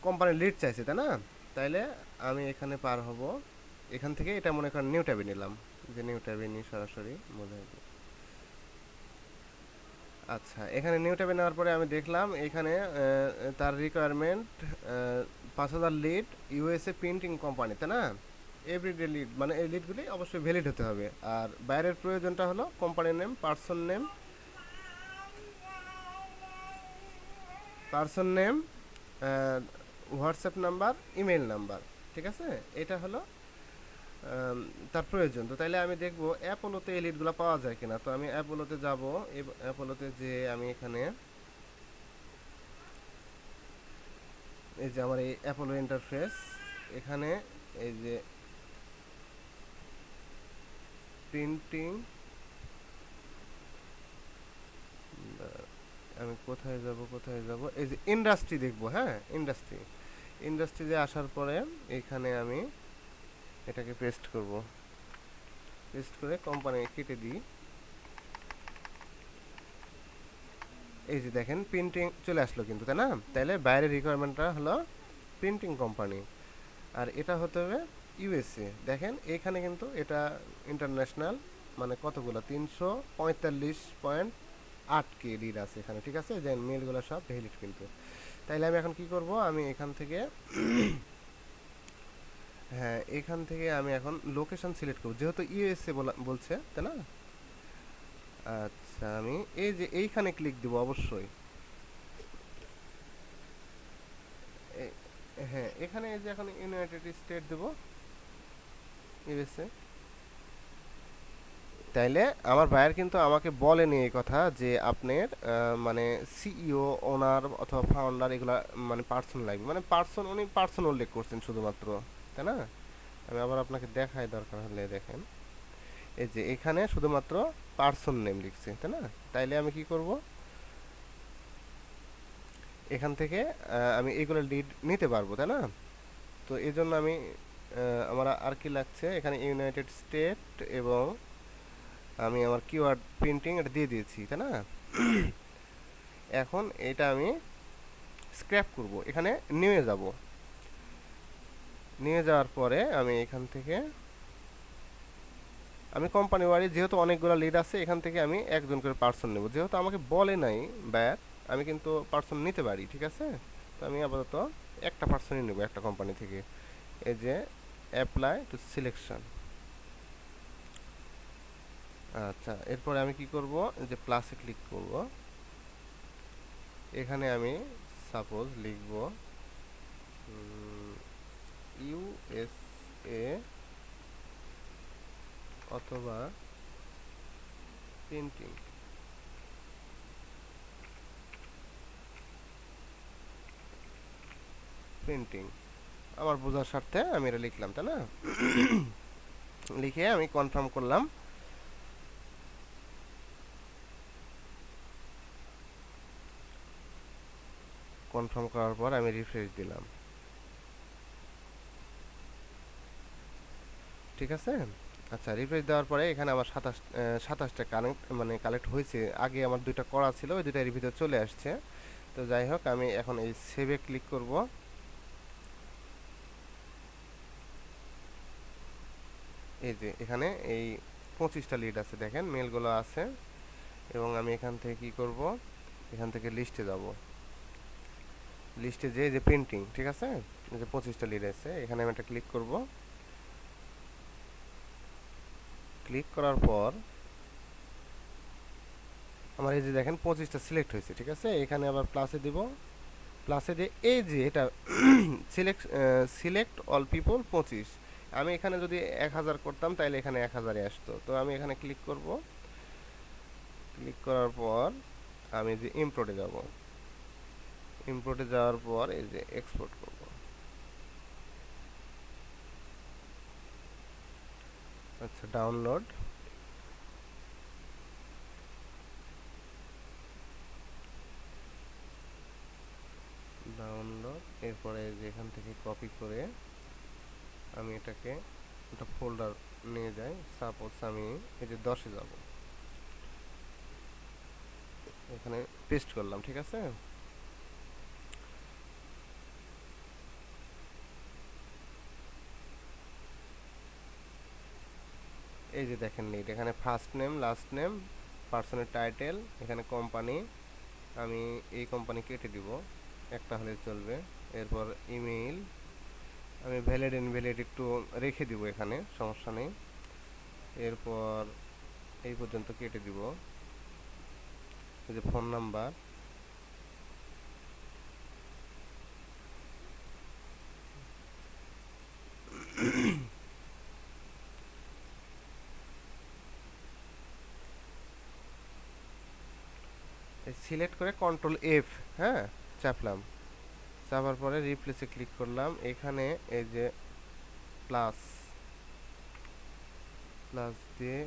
কোম্পানির লিড চাইছে, তাই না? তাইলে আমি এখানে পার হব, এখান থেকে এটা মনে করেন নিউ ট্যাবে নিলাম, যে নিউ ট্যাবে নিয়ে সরাসরি মনে হয়। আচ্ছা, এখানে নিউ ট্যাবে নেওয়ার পরে আমি দেখলাম এখানে তার requirement 5,000 lead USA printing company, তাই না? এভরিডে লিড, মানে এই লিডগুলি অবশ্যই ভ্যালিড হতে হবে। আর বাইরের প্রয়োজনটা হলো কোম্পানির name, person name, WhatsApp number, email number, ঠিক আছে? এটা হলো তার প্রয়োজন। তো তাইলে আমি দেখব অ্যাপোলোতে এই লিডগুলো পাওয়া যায় কিনা। তো আমি অ্যাপোলোতে যাব, অ্যাপোলোতে যে আমি এখানে এই যে আমার এই অ্যাপোলো ইন্টারফেস, এখানে এই যে প্রিন্টিং, আমি কোথায় যাব, এই যে ইন্ডাস্ট্রি দেখব, হ্যাঁ ইন্ডাস্ট্রিতে আসার পরে এখানে আমি এটাকে পেস্ট করে কোম্পানি কেটে দিই। এই যে দেখেন প্রিন্টিং চলে আসলো কিন্তু, তাই না? তাইলে বাইরের রিকোয়ারমেন্টটা হলো প্রিন্টিং কোম্পানি, আর এটা হতে হবে ইউএসএ। দেখেন এখানে কিন্তু এটা ইন্টারন্যাশনাল, মানে কতগুলো 345.8K লিড আছে এখানে, ঠিক আছে? যে মেলগুলো সব ভ্যালিড কিন্তু। তাইলে আমি এখন কি করব, আমি এখান থেকে হ্যাঁ, এখান থেকে আমি এখন লোকেশন সিলেক্ট করব, যেহেতু ইউএসএ বলছে, তাই না? আচ্ছা, আমি এই যে এইখানে ক্লিক দিব অবশ্যই। হ্যাঁ, এখানে এই যে এখন ইউনাইটেড স্টেট দেব, ইউএসএ। তাইলে আমার ভাইয়ের কিন্তু আমাকে বলেনি এই কথা যে আপনার মানে সিইও, ওনার অথবা ফাউন্ডার এগুলা মানে পার্সন লাগবে, মানে উনি পার্সন উল্লেখ করছেন শুধুমাত্র, তাই না? আমি আবার আপনাকে দেখাই, দরকার হলে দেখেন, এই যে এখানে শুধুমাত্র পার্সন নেম লিখছে, তাই না? তাইলে আমি কি করব, এখান থেকে আমি এগুলো লিড নিতে পারবো, তাই না? তো এই জন্য আমি আমার আর কি লাগছে, এখানে ইউনাইটেড স্টেট এবং আমি আমার কিওয়ার্ড প্রিন্টিং এটা দিয়ে দিয়েছি, তাই না? এখন এটা আমি স্ক্র্যাপ করব, এখানে নিয়ে যাওয়ার পরে আমি এখান থেকে আমি কোম্পানি ওয়ারি, যেহেতু অনেকগুলো লিড আছে, এখান থেকে আমি একজন করে পার্সন নেব, যেহেতু আমাকে বলে নাই ব্যাট, আমি কিন্তু পার্সন নিতে পারি, ঠিক আছে? তো আমি আপাতত একটা পার্সনই নেব একটা কোম্পানি থেকে। এই যে অ্যাপ্লাই টু সিলেকশন। আচ্ছা, এরপরে আমি কি করব, যে প্লাসে ক্লিক করব, এখানে আমি সাপোজ লিখব ইউএসএ অথবা প্রিন্টিং, আমার বোঝার স্বার্থে আমি এটা লিখলাম, তাই না? লিখে আমি কনফার্ম করলাম। কনফার্ম করার পর আমি রিফ্রেশ দিলাম, ঠিক আছে? আচ্ছা, রিফ্রেশ দেওয়ার পরে এখানে আমার 27টা কালেক্ট হয়েছে। আগে আমার 2টা করা ছিল, ওই 2টার ভিতরে চলে আসছে। তো যাই হোক, আমি এখন এই সেভে ক্লিক করব। এই যে এখানে এই 25টা লিড আছে, দেখেন মেলগুলো আছে। এবং আমি এখান থেকে কি করব, এখান থেকে লিস্টে যাব, লিস্টে যে প্রিন্টিং, ঠিক আছে? এই যে 25টা লিড আছে, এখানে আমি একটা ক্লিক করব। ক্লিক করার পর আমার এই যে দেখেন 25টা সিলেক্ট হয়েছে, ঠিক আছে? এখানে আবার প্লাসে দিব, প্লাসে দিয়ে এই যে এটা সিলেক্ট অল পিপল 25, আমি এখানে যদি 1000 করতাম তাহলে এখানে 1000-এ আসতো। তো আমি এখানে ক্লিক করব, ক্লিক করার পর আমি যে ইম্পোর্টে যাব, ইম্পোর্টে যাওয়ার পর এই যে এক্সপোর্ট করব। আচ্ছা, ডাউনলোড, এরপরে যে এখান থেকে কপি করে আমি এটাকে একটা ফোল্ডার নিয়ে যাই। সাপোজ আমি এই যে 10-এ যাব, এখানে পেস্ট করলাম, ঠিক আছে? এই যে দেখেন লিড, এখানে ফার্স্ট নেম, লাস্ট নেম, পার্সনের টাইটেল, এখানে কোম্পানি, আমি এই কোম্পানি কেটে দিব, একটা হলে চলবে। এরপর ইমেইল, আমি ভ্যালিড ইনভ্যালিড একটু রেখে দিব, এখানে সমস্যা নেই। এরপর এই পর্যন্ত কেটে দিব। এই যে ফোন নাম্বার, সিলেক্ট করে কন্ট্রোল এফ, হ্যাঁ, চাপলাম। চাপার পরে রিপ্লেসে ক্লিক করলাম, এখানে এই যে প্লাস প্লাস দিয়ে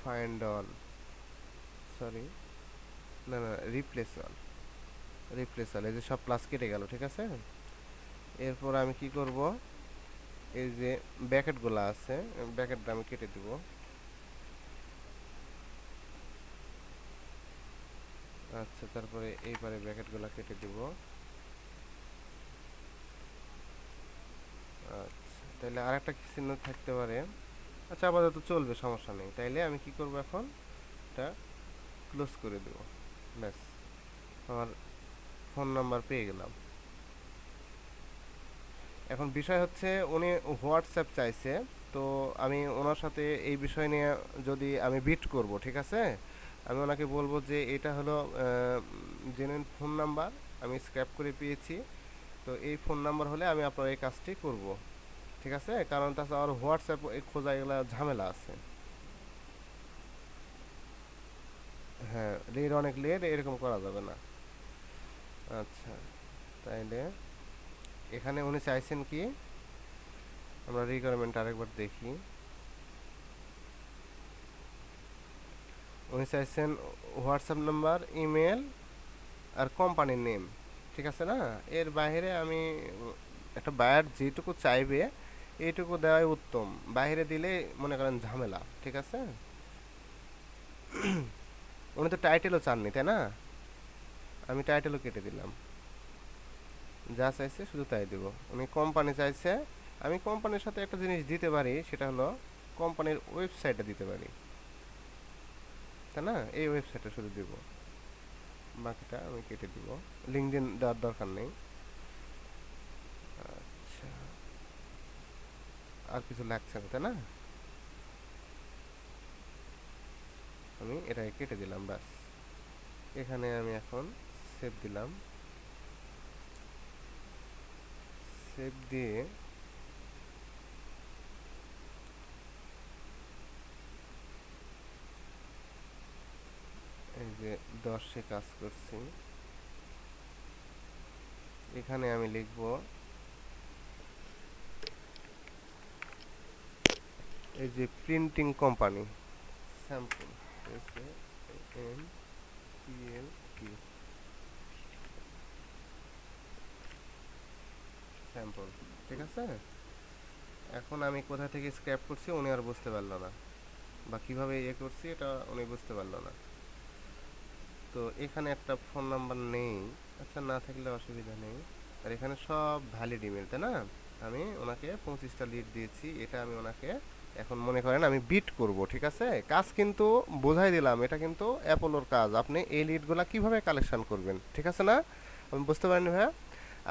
ফাইন্ড অল, সরি, না না, রিপ্লেস অল, রিপ্লেস অল, এই যে সব প্লাস কেটে গেল, ঠিক আছে। এরপর আমি কি করব, এই যে ব্র্যাকেটগুলো আছে, ব্র্যাকেটটা আমি কেটে দিব। আচ্ছা, তারপরে এইবারে ব্র্যাকেটগুলো কেটে দিব। আচ্ছা, তাহলে আর একটা চিহ্ন থাকতে পারে। আচ্ছা, আপাতত চলবে, সমস্যা নেই। তাইলে আমি কি করব এখন, এটা ক্লোজ করে দেব, ব্যাস, আমার ফোন নাম্বার পেয়ে গেলাম। এখন বিষয় হচ্ছে উনি হোয়াটসঅ্যাপ চাইছে, তো আমি ওনার সাথে এই বিষয় নিয়ে যদি আমি বিট করব, ঠিক আছে, আমি ওনাকে বলবো যে এটা হলো জেনুইন ফোন নাম্বার, আমি স্ক্র্যাপ করে পেয়েছি, তো এই ফোন নাম্বার হলে আমি আপনার এই কাজটি করব, ঠিক আছে, কারণ তাছাড়া আমার হোয়াটসঅ্যাপ খোঁজা এগুলো ঝামেলা আছে। হ্যাঁ, লেট, অনেক লেট, এরকম করা যাবে না। আচ্ছা, তাইলে এখানে উনি চাইছেন কি, আমরা রিকোয়ারমেন্ট আরেকবার দেখি। উনি চাইছেন হোয়াটসঅ্যাপ নাম্বার, ইমেল আর কোম্পানির নেম, ঠিক আছে না। এর বাইরে আমি একটা বায়ার যেটুকু চাইবে এইটুকু দেওয়াই উত্তম, বাইরে দিলে মনে করেন ঝামেলা, ঠিক আছে। উনি তো টাইটেলও চাননি, তাই না, আমি টাইটেলও কেটে দিলাম, যা চাইছে শুধু তাই দেব। উনি কোম্পানি চাইছে, আমি কোম্পানির সাথে একটা জিনিস দিতে পারি, সেটা হলো কোম্পানির ওয়েবসাইটটা দিতে পারি, তাই না, এই ওয়েবসাইটটা শুধু দিব, বাকিটা আমি কেটে দিব, লিঙ্কডিন দেওয়ার দরকার নেই। আচ্ছা, আর কিছু লাগছে না, তাই না, আমি এটাকে কেটে দিলাম, ব্যাস। এখানে আমি এখন সেভ দিলাম, সেভ দিয়ে এই যে 10-এ কাজ করছি, এখানে আমি লিখব এই যে printing company sample, SAMPL sample, ঠিক আছে। এখন আমি কোথা থেকে স্ক্র্যাপ করছি উনি আর বুঝতে পারলো না, বা কিভাবে ইয়ে করছি এটা উনি বুঝতে পারলো না। তো এখানে একটা ফোন নাম্বার নেই, আচ্ছা, না থাকলে অসুবিধা নেই। আর এখানে সব ভ্যালিড ইমেল, তাই না, আমি ওনাকে 25টা লিড দিয়েছি, এটা আমি ওনাকে এখন মনে করেন আমি বিট করব, ঠিক আছে। কাজ কিন্তু বোঝাই দিলাম, এটা কিন্তু অ্যাপোলোর কাজ, আপনি এই লিডগুলা কিভাবে কালেকশন করবেন, ঠিক আছে না, আমি বুঝতে পারিনি ভাইয়া।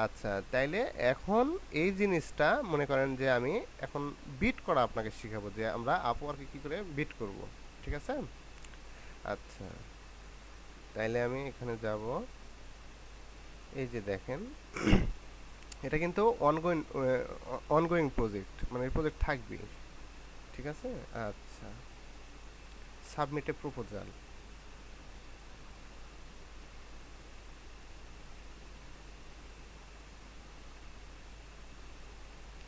আচ্ছা, তাইলে এখন এই জিনিসটা মনে করেন যে আমি এখন বিট করা আপনাকে শিখাবো, যে আমরা আপওয়ার্কে কী করে বিট করব, ঠিক আছে। আচ্ছা, তাইলে আমি এখানে যাব, এই যে দেখেন, এটা কিন্তু অনগোয়িং প্রজেক্ট, মানে এই প্রজেক্ট থাকবেই, ঠিক আছে। আচ্ছা, সাবমিট এ প্রপোজাল,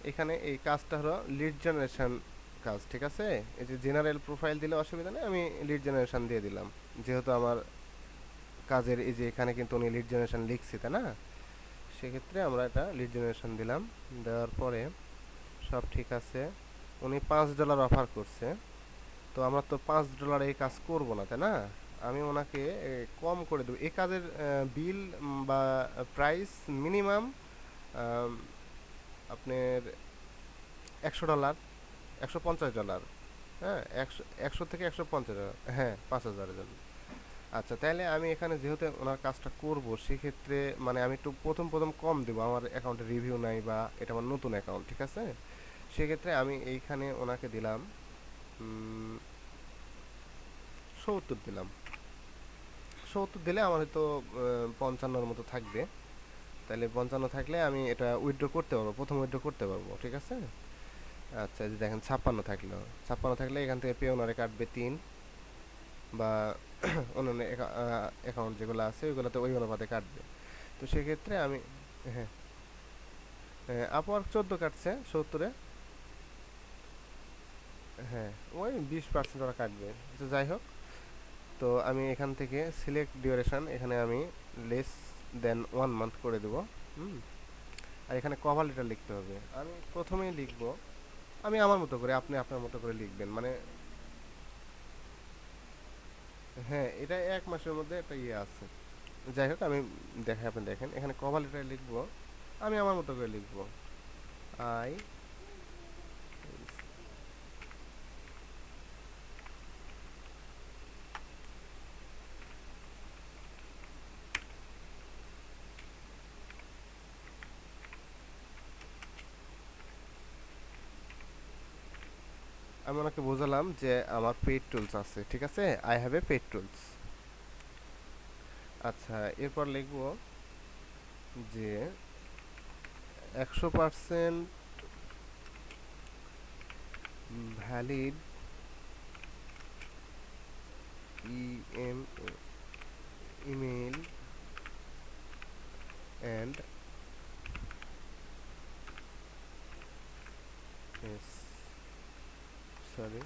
এখানে এই কাজটা হলো লিড জেনারেশন কাজ, ঠিক আছে। এই যে জেনারেল প্রোফাইল দিলে অসুবিধা নেই, আমি লিড জেনারেশন দিয়ে দিলাম, যেহেতু আমার কাজের এই যে এখানে কিন্তু উনি লিড জেনারেশন লিখছি, তাই না, সেক্ষেত্রে আমরা এটা লিড জেনারেশন দিলাম। দেওয়ার পরে সব ঠিক আছে, উনি $5 অফার করছে, তো আমরা তো $5 এই কাজ করব না, তাই না, আমি ওনাকে কম করে দেবো এই কাজের বিল বা প্রাইস মিনিমাম আপনার $100, $150। হ্যাঁ, 100 থেকে 150। হ্যাঁ, 5,000-এর জন্য। আচ্ছা, তাহলে আমি এখানে যেহেতু ওনার কাজটা করব, সেক্ষেত্রে মানে আমি একটু প্রথম প্রথম কম দেবো, আমার অ্যাকাউন্টে রিভিউ নাই বা এটা আমার নতুন অ্যাকাউন্ট, ঠিক আছে? সেক্ষেত্রে আমি এইখানে ওনাকে দিলাম 70 দিলাম। 70 দিলে আমার হয়তো 55-র মতো থাকবে। তাহলে 55 থাকলে আমি এটা উইথড্র করতে পারবো, প্রথম উইথড্র করতে পারবো, ঠিক আছে? আচ্ছা, এই যে দেখেন 56 থাকলো। 56 থাকলে এখান থেকে পে ওনারে কাটবে 3, বা অন্যান্য অ্যাকাউন্ট যেগুলো আছে ওইগুলোতে ওই অনুপাতে কাটবে। তো সেক্ষেত্রে আমি, হ্যাঁ, আপওয়ার্ক 14 কাটছে 70-এ। হ্যাঁ, ওই 20% ওরা কাটবে। তো যাই হোক, তো আমি এখান থেকে সিলেক্ট ডিউরেশন, এখানে আমি লেস দেন 1 মান্থ করে দেবো। হুম। আর এখানে কভার লেটার লিখতে হবে। আমি প্রথমেই লিখবো, আমি আমার মতো করে, আপনি আপনার মতো করে লিখবেন, মানে হ্যাঁ, এটা 1 মাসের মধ্যে একটা ইয়ে আছে। যাই হোক, আমি দেখাই, আপনি দেখেন এখানে কভার লেটার লিখবো, আমি আমার মতো করে লিখবো। আই আমি ওনাকে বোঝালাম যে আমার পেইড টুলস আছে, ঠিক আছে, I have a paid tools. আচ্ছা, এরপর লিখবো যে 100% valid EM email and S sorry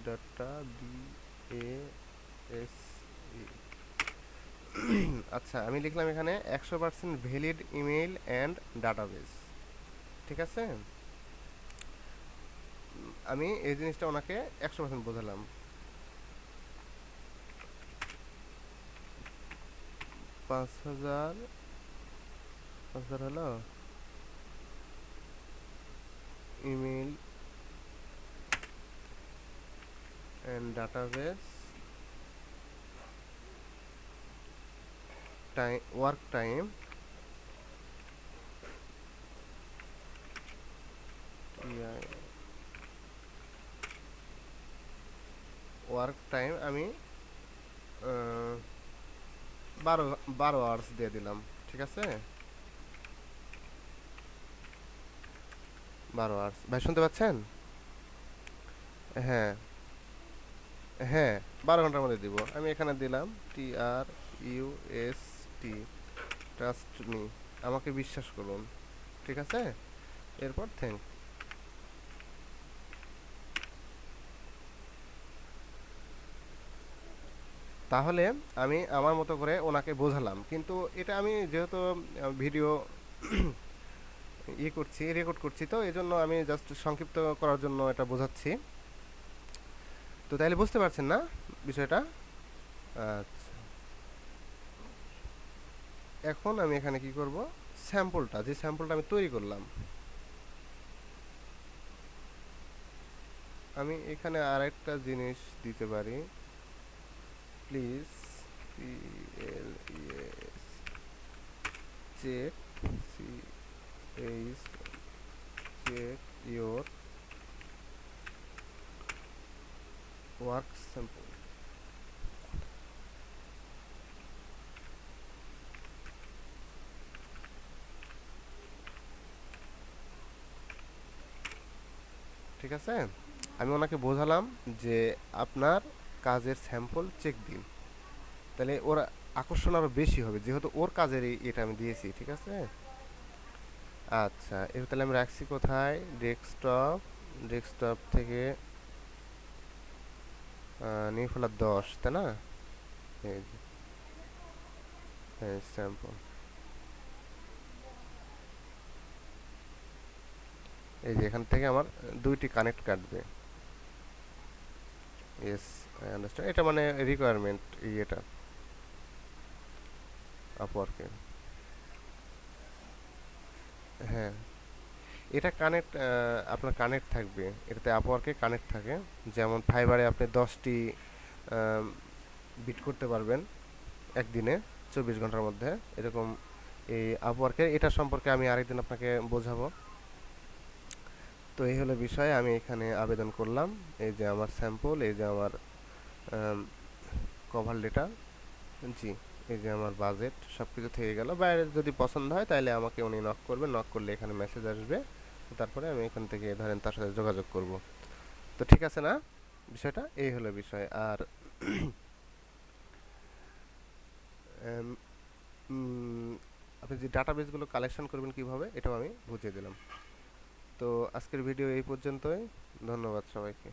data B A S E. আচ্ছা, আমি লিখলাম এখানে 100% ভ্যালিড ইমেল অ্যান্ড ডাটাবেস, ঠিক আছে? আমি এই জিনিসটা ওনাকে 100% বোঝালাম। 5,000 5,000 হলো email and database, time work time work time আমি 12 আওয়ার্স দিয়ে দিলাম, ঠিক আছে? 12 আওয়ার্স। ভাই শুনতে পাচ্ছেন? হ্যাঁ, হ্যাঁ, 12 ঘন্টার মধ্যে দিব। আমি এখানে দিলাম TRUST, ট্রাস্ট মি, আমাকে বিশ্বাস করুন, ঠিক আছে? এরপর থ্যাংক। তাহলে আমি আমার মতো করে ওনাকে বোঝালাম, কিন্তু এটা আমি যেহেতু ভিডিও ইয়ে করছি, রেকর্ড করছি, তো এই জন্য আমি জাস্ট সংক্ষিপ্ত করার জন্য এটা বোঝাচ্ছি। তো তাইলে বুঝতে পারছেন না বিষয়টা? আচ্ছা, এখন আমি এখানে কি করব, স্যাম্পলটা, যে স্যাম্পলটা আমি তৈরি করলাম, আমি এখানে আরেকটা জিনিস দিতে পারি। Please PLES check CH check your work sample. ঠিক আছে, আমি ওনাকে বোঝালাম যে আপনার কাজের স্যাম্পল চেক দিন। তাহলে ওর আকর্ষণ আরও বেশি হবে, যেহেতু ওর কাজের এটা আমি দিয়েছি, ঠিক আছে? আচ্ছা, এবার তাহলে আমি রাখছি কোথায়, ডেস্কটপ, ডেস্কটপ থেকে নিয়ে ফেলার 10, তাই না? এই যে, স্যাম্পল, এই যে এখান থেকে আমার 2টি কানেক্ট কাটবে। ইয়েস, আই আন্ডারস্ট্যান্ড, এটা মানে রিকোয়ারমেন্ট ইয়েটা আপওয়ার্কে। হ্যাঁ, এটা কানেক্ট, আপনার কানেক্ট থাকবে, এটাতে আপওয়ার্কে কানেক্ট থাকে। যেমন ফাইবারে আপনি 10টি বিট করতে পারবেন একদিনে, 24 ঘন্টার মধ্যে, এরকম এই আপওয়ার্কে এটা সম্পর্কে আমি আরেকদিন আপনাকে বোঝাবো। তো এই হলো বিষয়, আমি এখানে আবেদন করলাম, এই যে আমার স্যাম্পল, এই যে আমার কভার লেটার, জি, এই যে আমার বাজেট, সব কিছু থেকে গেল। বাইরে যদি পছন্দ হয় তাহলে আমাকে উনি নক করবে, নক করলে এখানে মেসেজ আসবে, তারপরে আমি এখান থেকে ধরেন তার সাথে যোগাযোগ করব। তো ঠিক আছে না বিষয়টা? এই হলো বিষয়। আর এম, আপনি যে ডাটাবেসগুলো কালেকশন করবেন কিভাবে, এটাও আমি বুঝিয়ে দিলাম। তো আজকের ভিডিও এই পর্যন্তই। ধন্যবাদ সবাইকে।